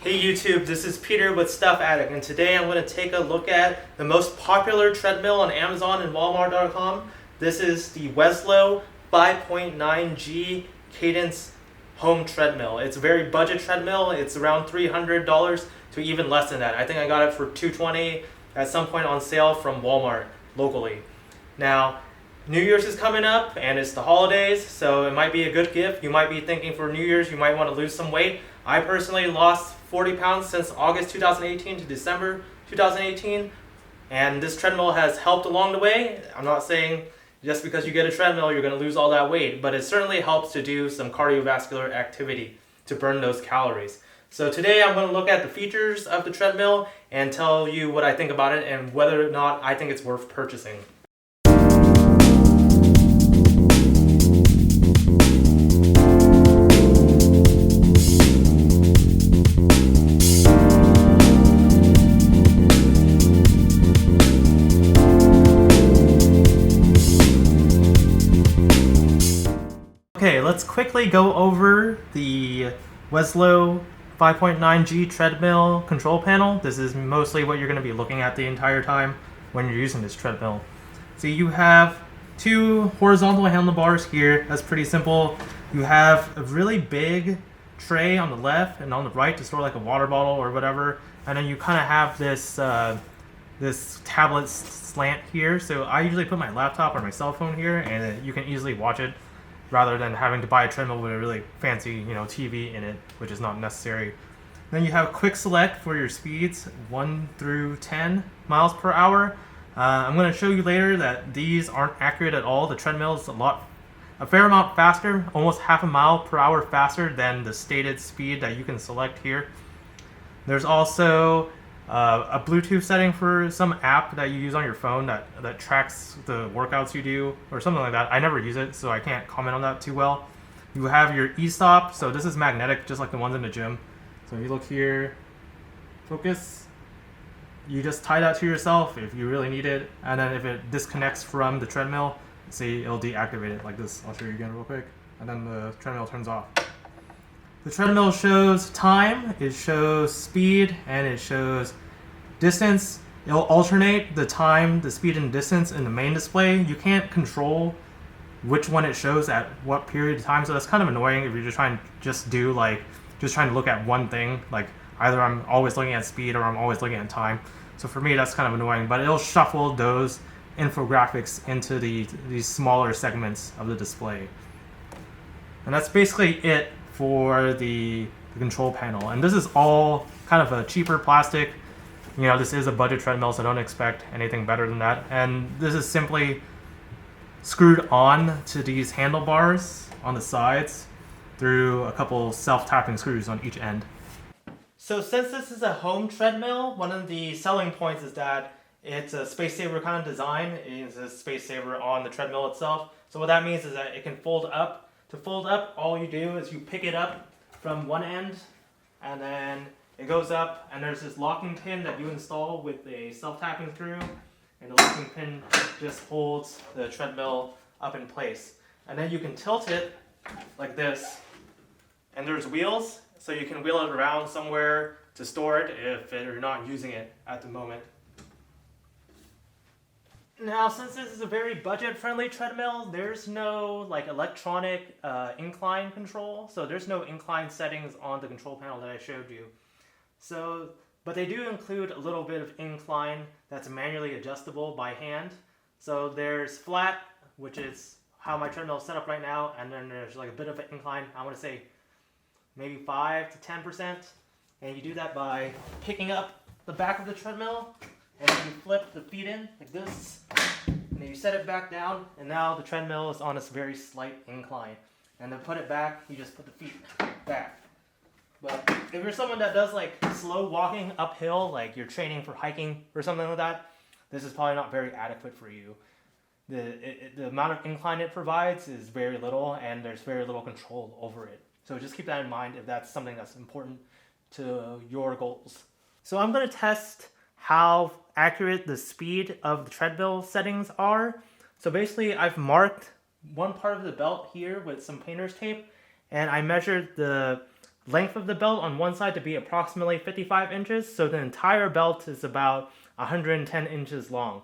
Hey YouTube, this is Peter with Stuff Addict, and today I'm going to take a look at the most popular treadmill on Amazon and Walmart.com. This is the Weslo 5.9G Cadence home treadmill. It's a very budget treadmill. It's around $300 to even less than that. I think I got it for $220 at some point on sale from Walmart locally. Now, New Year's is coming up and it's the holidays, so it might be a good gift. You might be thinking for New Year's you might want to lose some weight. I personally lost 40 pounds since August 2018 to December 2018, and this treadmill has helped along the way. I'm not saying just because you get a treadmill you're going to lose all that weight, but it certainly helps to do some cardiovascular activity to burn those calories. So today I'm going to look at the features of the treadmill and tell you what I think about it and whether or not I think it's worth purchasing. Okay, let's quickly go over the Weslo 5.9G treadmill control panel. This is mostly what you're going to be looking at the entire time when you're using this treadmill. So you have two horizontal handlebars here. That's pretty simple. You have a really big tray on the left and on the right to store like a water bottle or whatever. And then you kind of have this this tablet slant here. So I usually put my laptop or my cell phone here, and you can easily watch it, rather than having to buy a treadmill with a really fancy, TV in it, which is not necessary. Then you have quick select for your speeds, 1 through 10 miles per hour. I'm going to show you later that these aren't accurate at all. The treadmill is a fair amount faster, almost half a mile per hour faster than the stated speed that you can select here. There's also a Bluetooth setting for some app that you use on your phone that tracks the workouts you do or something like that. I never use it, so I can't comment on that too well. You have your e-stop, so this is magnetic just like the ones in the gym. So if you look here, focus, you just tie that to yourself if you really need it, and then if it disconnects from the treadmill, see, it'll deactivate it like this. I'll show you again real quick, and then the treadmill turns off. The treadmill shows time, it shows speed, and it shows distance. It'll alternate the time, the speed, and distance in the main display. You can't control which one it shows at what period of time, so that's kind of annoying if you're just trying to look at one thing. Like either I'm always looking at speed or I'm always looking at time. So for me, that's kind of annoying, but it'll shuffle those infographics into these smaller segments of the display. And that's basically it for the control panel. And this is all kind of a cheaper plastic. This is a budget treadmill, so don't expect anything better than that. And this is simply screwed on to these handlebars on the sides through a couple self-tapping screws on each end. So since this is a home treadmill, one of the selling points is that it's a space saver kind of design. It's a space saver on the treadmill itself. So what that means is that it can fold up. To fold up, all you do is you pick it up from one end, and then it goes up, and there's this locking pin that you install with a self-tapping screw, and the locking pin just holds the treadmill up in place. And then you can tilt it like this, and there's wheels, so you can wheel it around somewhere to store it if you're not using it at the moment. Now, since this is a very budget-friendly treadmill, there's no electronic incline control. So there's no incline settings on the control panel that I showed you. But they do include a little bit of incline that's manually adjustable by hand. So there's flat, which is how my treadmill is set up right now, and then there's a bit of an incline. I want to say maybe 5 to 10%, and you do that by picking up the back of the treadmill. And then you flip the feet in like this, and then you set it back down, and now the treadmill is on this very slight incline. And then put it back, you just put the feet back. But if you're someone that does slow walking uphill, like you're training for hiking or something like that, this is probably not very adequate for you. The amount of incline it provides is very little, and there's very little control over it. So just keep that in mind if that's something that's important to your goals. So I'm going to test how accurate the speed of the treadmill settings are. So basically I've marked one part of the belt here with some painter's tape, and I measured the length of the belt on one side to be approximately 55 inches, so the entire belt is about 110 inches long.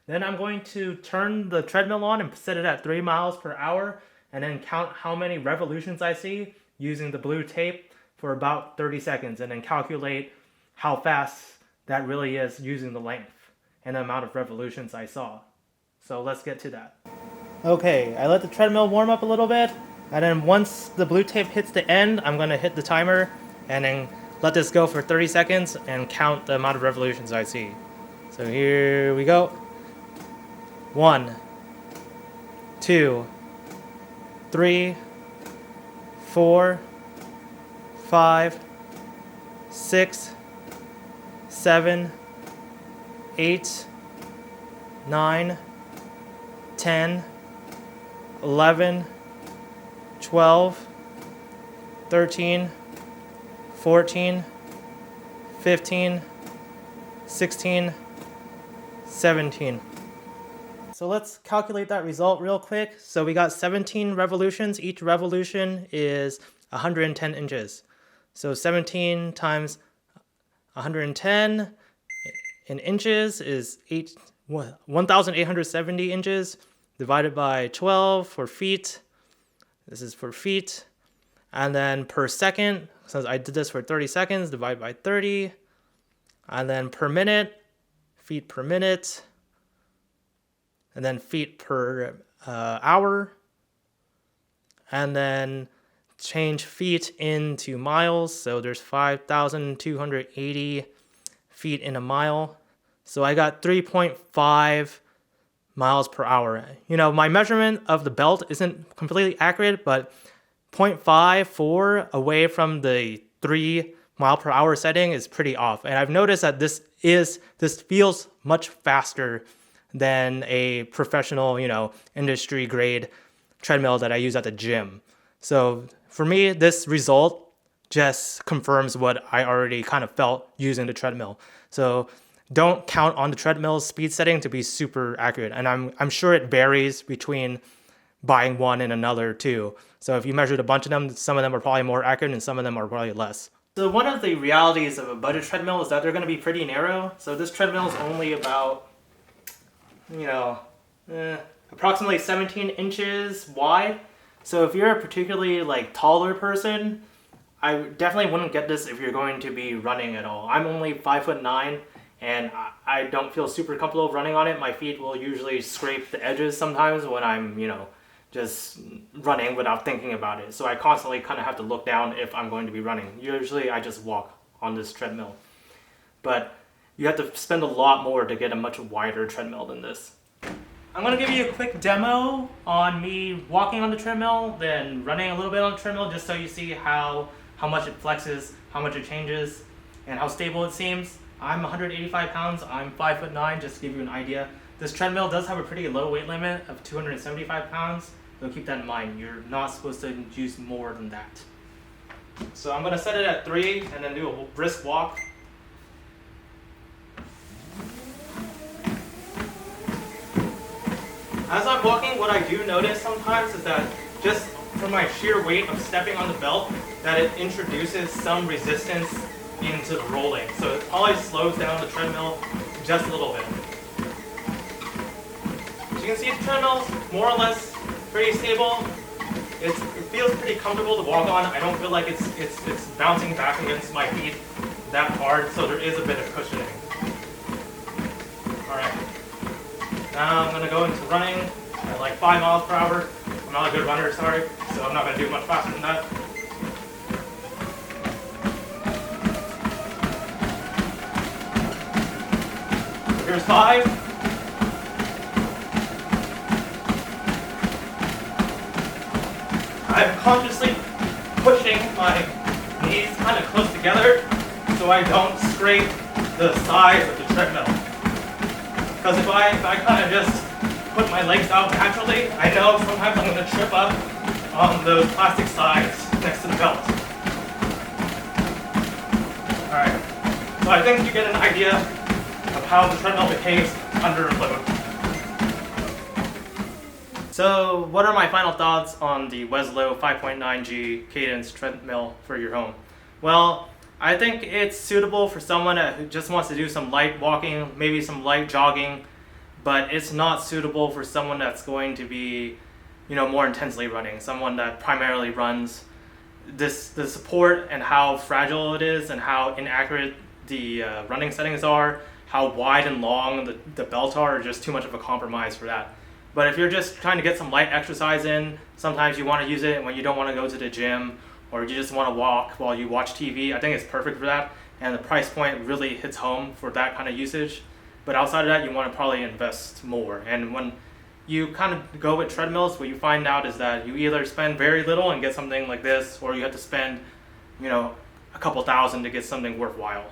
Then I'm going to turn the treadmill on and set it at 3 miles per hour, and then count how many revolutions I see using the blue tape for about 30 seconds, and then calculate how fast that really is using the length and the amount of revolutions I saw. So let's get to that. Okay, I let the treadmill warm up a little bit, and then once the blue tape hits the end, I'm going to hit the timer and then let this go for 30 seconds and count the amount of revolutions I see. So here we go. 1, 2, 3, 4, 5, 6, 7, 8, 9, 10, 11, 12, 13, 14, 15, 16, 17. So let's calculate that result real quick. So we got 17 revolutions. Each revolution is 110 inches. So 17 times 110 in inches is 1,870 inches divided by 12 for feet. This is for feet. And then per second, since I did this for 30 seconds, divide by 30. And then per minute, feet per minute. And then feet per hour. And then change feet into miles. So there's 5,280 feet in a mile. So I got 3.5 miles per hour. You know, my measurement of the belt isn't completely accurate, but 0.54 away from the 3 mile per hour setting is pretty off. And I've noticed that this feels much faster than a professional, industry grade treadmill that I use at the gym. So for me, this result just confirms what I already kind of felt using the treadmill. So don't count on the treadmill's speed setting to be super accurate. And I'm sure it varies between buying one and another too. So if you measured a bunch of them, some of them are probably more accurate and some of them are probably less. So one of the realities of a budget treadmill is that they're going to be pretty narrow. So this treadmill is only about, approximately 17 inches wide. So if you're a particularly taller person, I definitely wouldn't get this if you're going to be running at all. I'm only 5'9", and I don't feel super comfortable running on it. My feet will usually scrape the edges sometimes when I'm, just running without thinking about it. So I constantly kind of have to look down if I'm going to be running. Usually I just walk on this treadmill. But you have to spend a lot more to get a much wider treadmill than this. I'm going to give you a quick demo on me walking on the treadmill, then running a little bit on the treadmill, just so you see how much it flexes, how much it changes, and how stable it seems. I'm 185 pounds, I'm 5'9", just to give you an idea. This treadmill does have a pretty low weight limit of 275 pounds, so keep that in mind. You're not supposed to use more than that. So I'm going to set it at 3 and then do a brisk walk. As I'm walking, what I do notice sometimes is that just from my sheer weight of stepping on the belt, that it introduces some resistance into the rolling. So it probably slows down the treadmill just a little bit. As you can see, the treadmill's more or less pretty stable. It feels pretty comfortable to walk on. I don't feel like it's bouncing back against my feet that hard, so there is a bit of cushioning. Alright. Now I'm going to go into running at 5 miles per hour. I'm not a good runner, sorry, so I'm not going to do much faster than that. Here's 5. I'm consciously pushing my knees kind of close together so I don't scrape the sides of the treadmill. Because if I kind of just put my legs out naturally, I know sometimes I'm going to trip up on those plastic sides next to the belt. Alright, so I think you get an idea of how the treadmill behaves under load. So what are my final thoughts on the Weslo 5.9G Cadence treadmill for your home? Well, I think it's suitable for someone who just wants to do some light walking, maybe some light jogging, but it's not suitable for someone that's going to be, more intensely running. Someone that primarily runs. The support and how fragile it is and how inaccurate the running settings are, how wide and long the belts are just too much of a compromise for that. But if you're just trying to get some light exercise in, sometimes you want to use it when you don't want to go to the gym or you just want to walk while you watch TV. I think it's perfect for that, and the price point really hits home for that kind of usage. But outside of that, you want to probably invest more. And when you kind of go with treadmills, what you find out is that you either spend very little and get something like this, or you have to spend, a couple thousand to get something worthwhile.